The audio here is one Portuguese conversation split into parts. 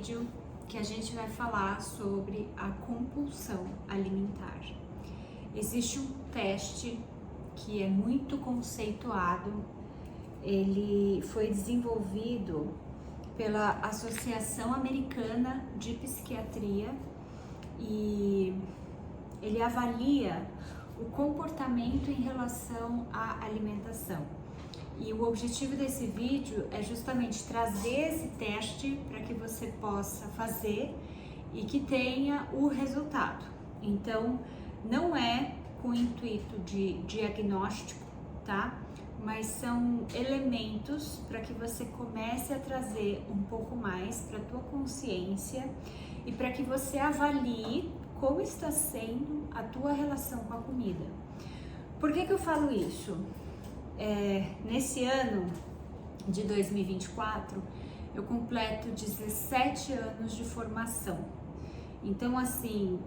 vídeo que a gente vai falar sobre a compulsão alimentar. Existe um teste que é muito conceituado, ele foi desenvolvido pela Associação Americana de Psiquiatria e ele avalia o comportamento em relação à alimentação. E o objetivo desse vídeo é justamente trazer esse teste para que você possa fazer e que tenha o resultado. Então, não é com o intuito de diagnóstico, tá? Mas são elementos para que você comece a trazer um pouco mais para a tua consciência e para que você avalie como está sendo a tua relação com a comida. Por que eu falo isso? Nesse ano de 2024, eu completo 17 anos de formação. Então, assim,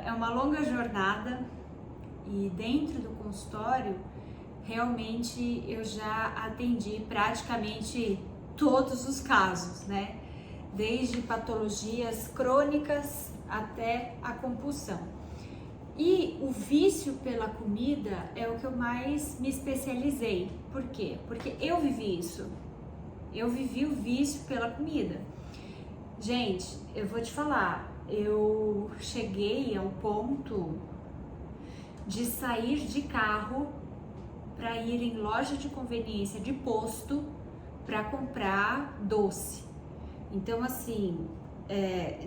é uma longa jornada e dentro do consultório, realmente eu já atendi praticamente todos os casos, né? Desde patologias crônicas até a compulsão. E o vício pela comida é o que eu mais me especializei. Por quê? Porque eu vivi isso. Eu vivi o vício pela comida. Gente, eu vou te falar, eu cheguei ao ponto de sair de carro para ir em loja de conveniência de posto para comprar doce. Então, assim,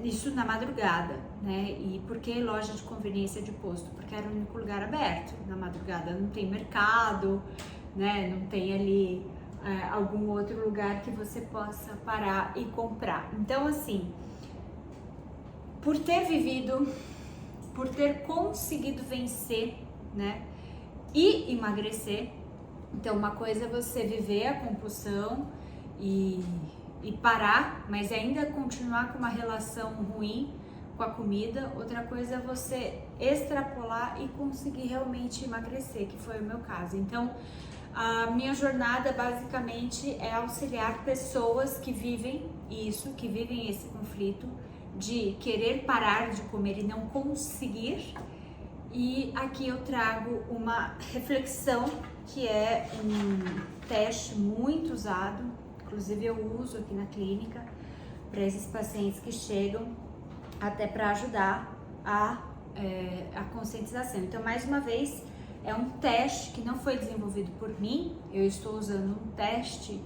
isso na madrugada, né? E por que loja de conveniência de posto? Porque era o único lugar aberto. Na madrugada não tem mercado, né? Não tem ali algum outro lugar que você possa parar e comprar. Então, assim, por ter vivido, por ter conseguido vencer, né? E emagrecer. Então, uma coisa é você viver a compulsão e parar, mas ainda continuar com uma relação ruim com a comida. Outra coisa é você extrapolar e conseguir realmente emagrecer, que foi o meu caso. Então, a minha jornada basicamente é auxiliar pessoas que vivem isso, que vivem esse conflito de querer parar de comer e não conseguir. E aqui eu trago uma reflexão que é um teste muito usado, inclusive eu uso aqui na clínica para esses pacientes que chegam, até para ajudar a conscientização. Então, mais uma vez, é um teste que não foi desenvolvido por mim, eu estou usando um teste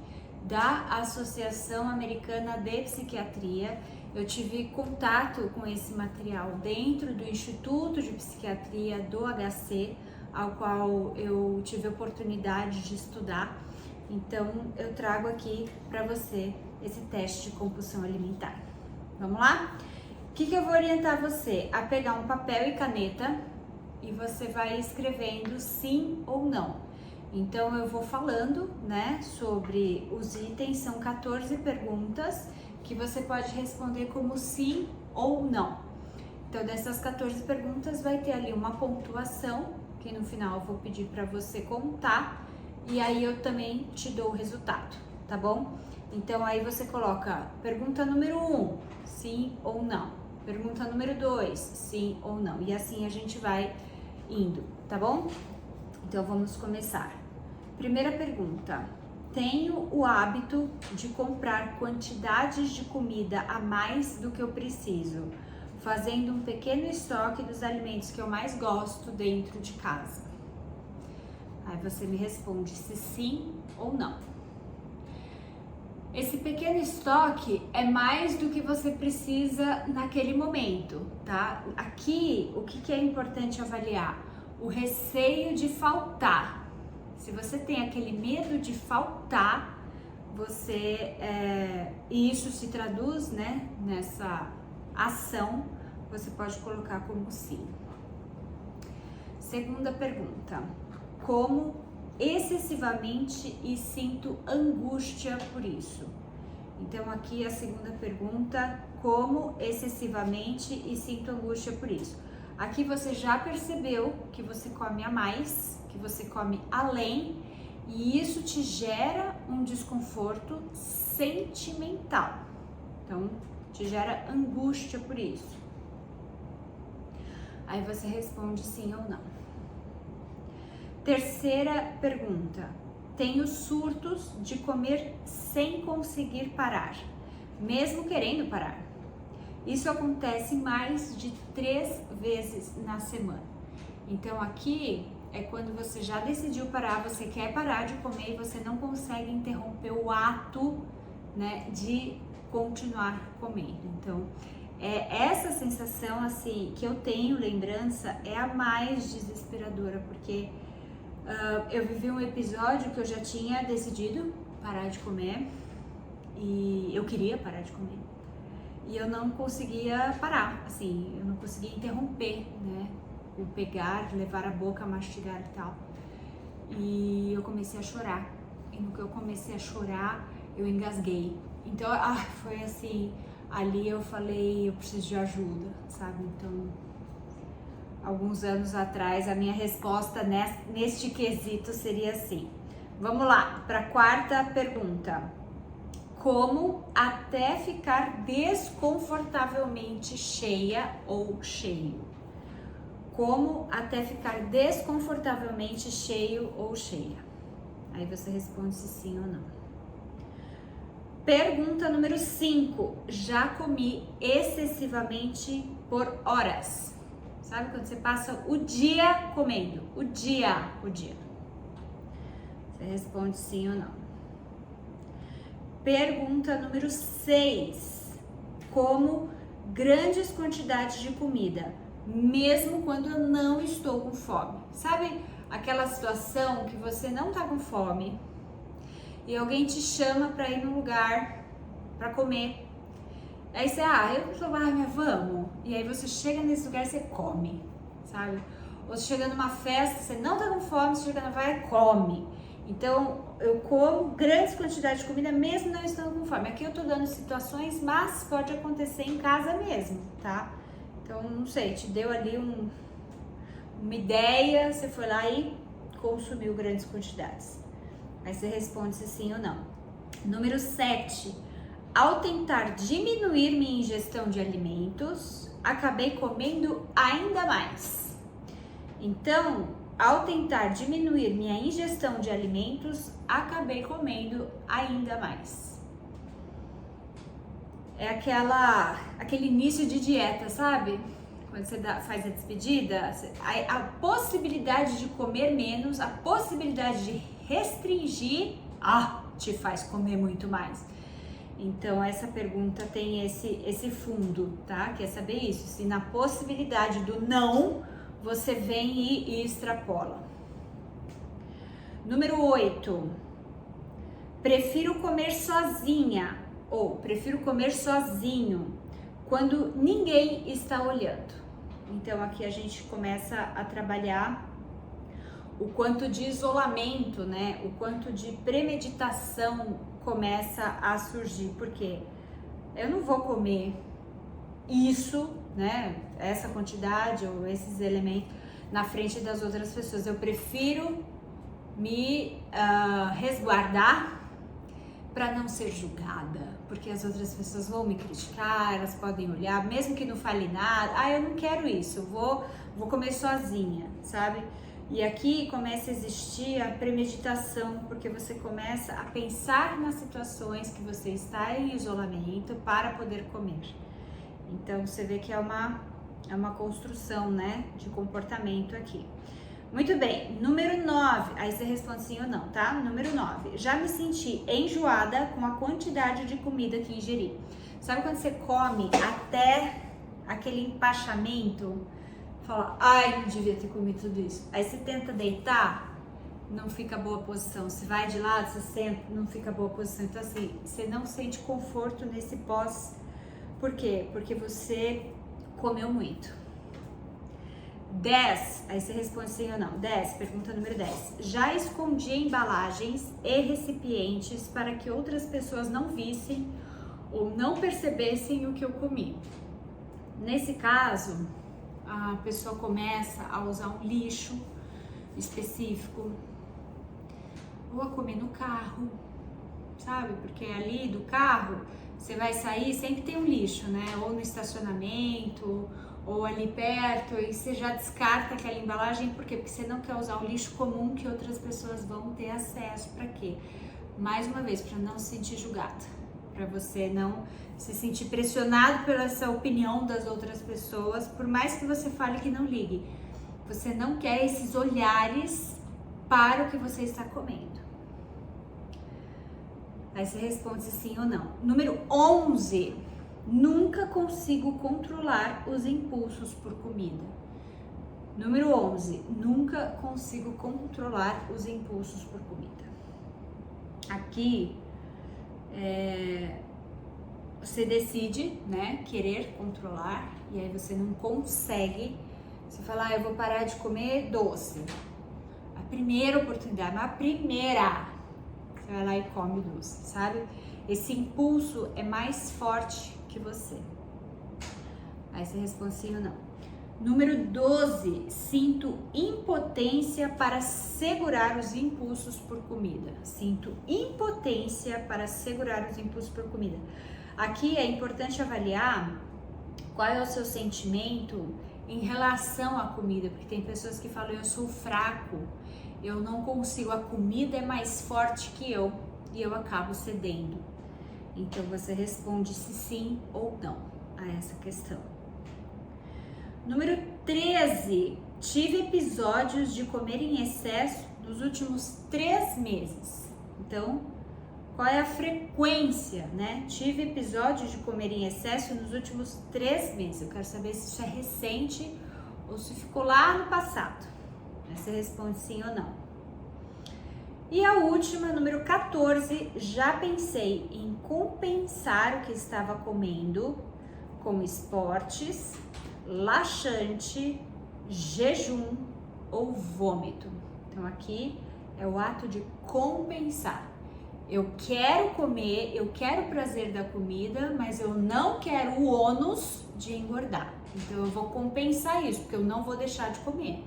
da Associação Americana de Psiquiatria. Eu tive contato com esse material dentro do Instituto de Psiquiatria do HC, ao qual eu tive a oportunidade de estudar. Então, eu trago aqui para você esse teste de compulsão alimentar. Vamos lá? O que eu vou orientar você? A pegar um papel e caneta e você vai escrevendo sim ou não. Então, eu vou falando, né, sobre os itens, são 14 perguntas que você pode responder como sim ou não. Então, dessas 14 perguntas, vai ter ali uma pontuação, que no final eu vou pedir para você contar, e aí eu também te dou o resultado, tá bom? Então, aí você coloca pergunta número 1, sim ou não. Pergunta número 2, sim ou não. E assim a gente vai indo, tá bom? Então, vamos começar. Primeira pergunta. Tenho o hábito de comprar quantidades de comida a mais do que eu preciso, fazendo um pequeno estoque dos alimentos que eu mais gosto dentro de casa. Aí você me responde se sim ou não. Esse pequeno estoque é mais do que você precisa naquele momento, tá? Aqui, o que é importante avaliar? O receio de faltar. Se você tem aquele medo de faltar, e isso se traduz, né, nessa ação, você pode colocar como sim. Segunda pergunta. Como excessivamente e sinto angústia por isso? Então, aqui a segunda pergunta, como excessivamente e sinto angústia por isso? Aqui você já percebeu que você come a mais, que você come além, e isso te gera um desconforto sentimental. Então, te gera angústia por isso? Aí você responde sim ou não. Terceira pergunta: tenho surtos de comer sem conseguir parar, mesmo querendo parar. Isso acontece mais de 3 vezes na semana. Então aqui é quando você já decidiu parar, você quer parar de comer e você não consegue interromper o ato, né, de continuar comendo. Então, essa sensação assim que eu tenho lembrança é a mais desesperadora, porque eu vivi um episódio que eu já tinha decidido parar de comer e eu queria parar de comer e eu não conseguia parar, assim, eu não conseguia interromper, né? O pegar, levar a boca, mastigar e tal. E eu comecei a chorar. E no que eu comecei a chorar, eu engasguei. Então, foi assim, ali eu falei, eu preciso de ajuda, sabe? Então, alguns anos atrás, a minha resposta neste quesito seria assim. Vamos lá, para a quarta pergunta. Como até ficar desconfortavelmente cheia ou cheio? Como até ficar desconfortavelmente cheio ou cheia? Aí você responde se sim ou não. Pergunta número 5. Já comi excessivamente por horas? Sabe quando você passa o dia comendo? O dia. Você responde sim ou não. Pergunta número 6. Como grandes quantidades de comida, mesmo quando eu não estou com fome. Sabe aquela situação que você não tá com fome e alguém te chama para ir num lugar para comer. Aí você, vamos. E aí você chega nesse lugar e você come, sabe? Ou você chega numa festa, você não tá com fome, você chega na vai e come. Então, eu como grandes quantidades de comida mesmo não estando com fome. Aqui eu tô dando situações, mas pode acontecer em casa mesmo, tá? Então, não sei, te deu ali uma ideia, você foi lá e consumiu grandes quantidades. Aí você responde se sim ou não. Número 7. Ao tentar diminuir minha ingestão de alimentos, acabei comendo ainda mais. Então, ao tentar diminuir minha ingestão de alimentos, acabei comendo ainda mais. É aquele início de dieta, sabe? Quando você faz a despedida, a possibilidade de comer menos, a possibilidade de restringir, te faz comer muito mais. Então, essa pergunta tem esse fundo, tá? Quer saber isso? Se na possibilidade do não, você vem e extrapola. Número 8. Prefiro comer sozinha ou prefiro comer sozinho quando ninguém está olhando. Então, aqui a gente começa a trabalhar o quanto de isolamento, né? O quanto de premeditação começa a surgir, porque eu não vou comer isso, né? Essa quantidade ou esses elementos na frente das outras pessoas. Eu prefiro me resguardar para não ser julgada, porque as outras pessoas vão me criticar, elas podem olhar, mesmo que não fale nada. Eu não quero isso, eu vou comer sozinha, sabe? E aqui começa a existir a premeditação, porque você começa a pensar nas situações que você está em isolamento para poder comer. Então, você vê que é uma construção, né, de comportamento aqui. Muito bem, número 9, aí você responde sim ou não, tá? Número 9, já me senti enjoada com a quantidade de comida que ingeri. Sabe quando você come até aquele empachamento? Fala, não devia ter comido tudo isso. Aí você tenta deitar, não fica boa posição. Você vai de lado, você senta, não fica boa posição. Então assim, você não sente conforto nesse pós. Por quê? Porque você comeu muito. 10, aí você responde sim ou não. 10, pergunta número 10. Já escondi embalagens e recipientes para que outras pessoas não vissem ou não percebessem o que eu comi. Nesse caso, a pessoa começa a usar um lixo específico ou a comer no carro, sabe? Porque ali do carro Você vai sair, sempre tem um lixo, né? Ou no estacionamento, ou ali perto, e você já descarta aquela embalagem. Por quê? Porque você não quer usar o lixo comum que outras pessoas vão ter acesso. Para quê? Mais uma vez, para não se sentir julgada, para você não se sentir pressionado pela essa opinião das outras pessoas, por mais que você fale que não ligue. Você não quer esses olhares para o que você está comendo. Aí você responde sim ou não. Número 11. Nunca consigo controlar os impulsos por comida. Número 11. Nunca consigo controlar os impulsos por comida. Aqui, você decide, né, querer controlar, e aí você não consegue. Você fala, eu vou parar de comer doce. A primeira oportunidade, mas a primeira, você vai lá e come o doce, sabe? Esse impulso é mais forte que você. Aí você responde sim ou não. Número 12, sinto impotência para segurar os impulsos por comida. Sinto impotência para segurar os impulsos por comida. Aqui é importante avaliar qual é o seu sentimento em relação à comida, porque tem pessoas que falam, eu sou fraco, eu não consigo, a comida é mais forte que eu e eu acabo cedendo. Então você responde se sim ou não a essa questão. Número 13, tive episódios de comer em excesso nos últimos 3 meses. Então, qual é a frequência, né? Tive episódios de comer em excesso nos últimos 3 meses. Eu quero saber se isso é recente ou se ficou lá no passado. Aí você responde sim ou não. E a última, número 14, já pensei em compensar o que estava comendo com esportes, laxante, jejum ou vômito. Então aqui é o ato de compensar. Eu quero comer, eu quero o prazer da comida, mas eu não quero o ônus de engordar. Então eu vou compensar isso, porque eu não vou deixar de comer.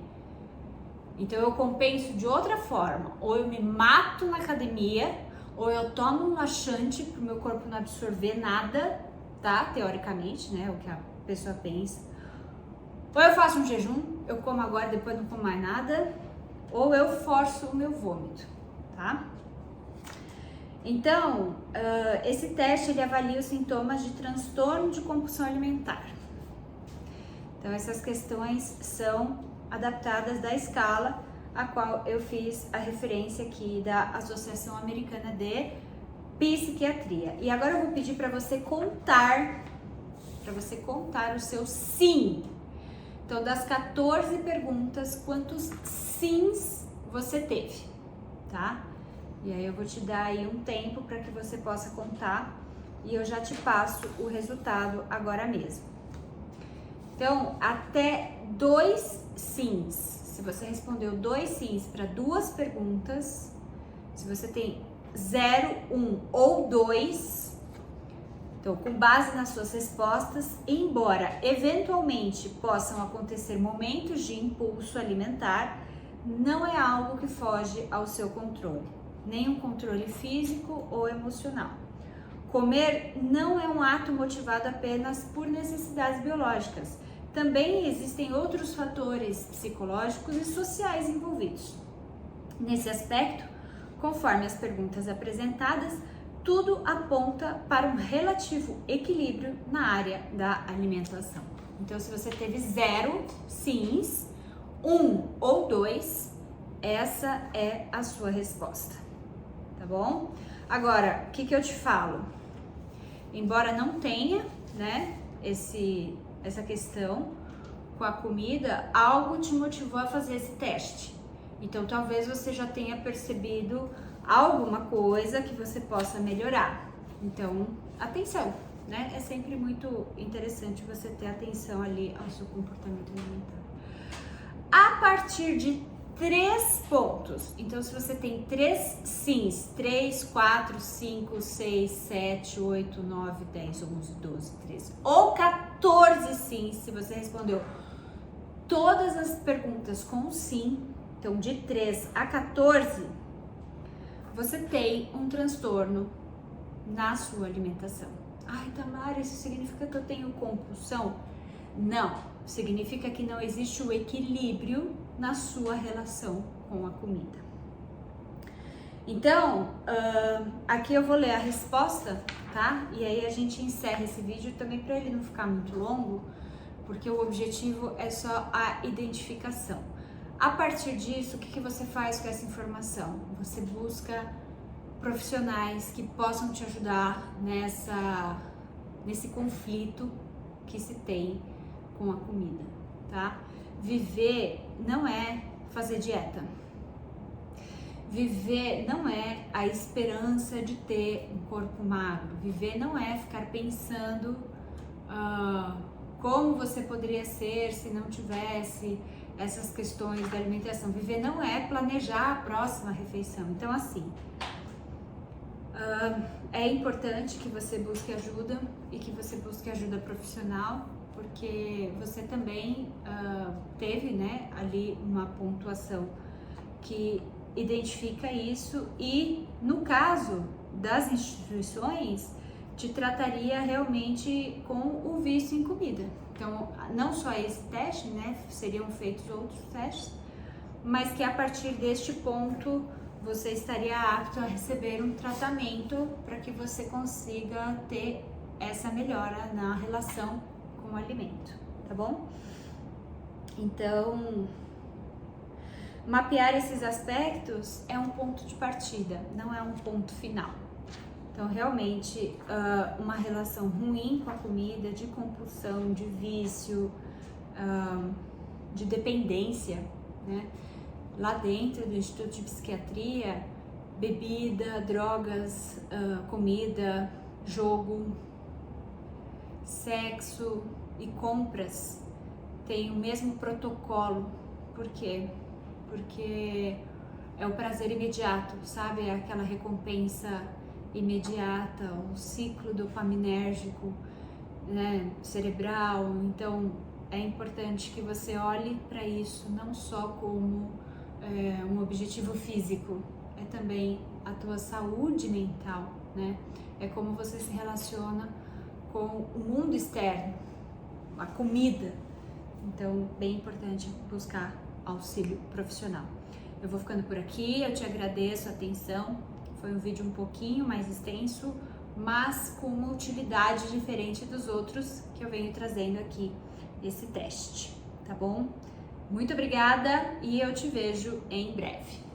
Então eu compenso de outra forma. Ou eu me mato na academia, ou eu tomo um laxante para o meu corpo não absorver nada, tá? Teoricamente, né? O que a pessoa pensa. Ou eu faço um jejum, eu como agora, depois não como mais nada, ou eu forço o meu vômito, tá? Então, esse teste ele avalia os sintomas de transtorno de compulsão alimentar. Então, essas questões são adaptadas da escala a qual eu fiz a referência aqui da Associação Americana de Psiquiatria. E agora eu vou pedir para você contar o seu sim. Então, das 14 perguntas, quantos sims você teve, tá? E aí eu vou te dar aí um tempo para que você possa contar e eu já te passo o resultado agora mesmo. Então, até 2 sims. Se você respondeu 2 sims para 2 perguntas, se você tem 0, 1 ou 2, então, com base nas suas respostas, embora eventualmente possam acontecer momentos de impulso alimentar, não é algo que foge ao seu controle, nem um controle físico ou emocional. Comer não é um ato motivado apenas por necessidades biológicas. Também existem outros fatores psicológicos e sociais envolvidos. Nesse aspecto, conforme as perguntas apresentadas, tudo aponta para um relativo equilíbrio na área da alimentação. Então, se você teve 0 sims, 1 ou 2, essa é a sua resposta, tá bom? Agora, o que eu te falo? Embora não tenha, né, essa questão com a comida, algo te motivou a fazer esse teste. Então, talvez você já tenha percebido alguma coisa que você possa melhorar. Então, atenção, né? É sempre muito interessante você ter atenção ali ao seu comportamento alimentar. A partir de 3 pontos, então se você tem 3 sims, 3, 4, 5, 6, 7, 8, 9, 10, 11, 12, 13 ou 14 sims, se você respondeu todas as perguntas com sim, então de 3 a 14, você tem um transtorno na sua alimentação, Ai, Tamara, isso significa que eu tenho compulsão? Não, significa que não existe o equilíbrio na sua relação com a comida. Então, aqui eu vou ler a resposta, tá? E aí a gente encerra esse vídeo também para ele não ficar muito longo, porque o objetivo é só a identificação. A partir disso, o que você faz com essa informação? Você busca profissionais que possam te ajudar nesse conflito que se tem com a comida, tá? Viver não é fazer dieta. Viver não é a esperança de ter um corpo magro. Viver não é ficar pensando como você poderia ser se não tivesse essas questões da alimentação. Viver não é planejar a próxima refeição. Então, assim, é importante que você busque ajuda e que você busque ajuda profissional, porque você também teve, né, ali uma pontuação que identifica isso e, no caso das instituições, te trataria realmente com o vício em comida. Então, não só esse teste, né, seriam feitos outros testes, mas que a partir deste ponto você estaria apto a receber um tratamento para que você consiga ter essa melhora na relação com o alimento, tá bom? Então, mapear esses aspectos é um ponto de partida, não é um ponto final. Então, realmente, uma relação ruim com a comida, de compulsão, de vício, de dependência, né? Lá dentro do Instituto de Psiquiatria, bebida, drogas, comida, jogo, sexo e compras têm o mesmo protocolo. Por quê? Porque é o prazer imediato, sabe? É aquela recompensa imediata, o ciclo dopaminérgico, né, cerebral. Então, é importante que você olhe para isso não só como um objetivo físico, é também a tua saúde mental, né? É como você se relaciona com o mundo externo, a comida. Então, bem importante buscar auxílio profissional. Eu vou ficando por aqui, eu te agradeço a atenção. Foi um vídeo um pouquinho mais extenso, mas com uma utilidade diferente dos outros que eu venho trazendo aqui esse teste, tá bom? Muito obrigada e eu te vejo em breve.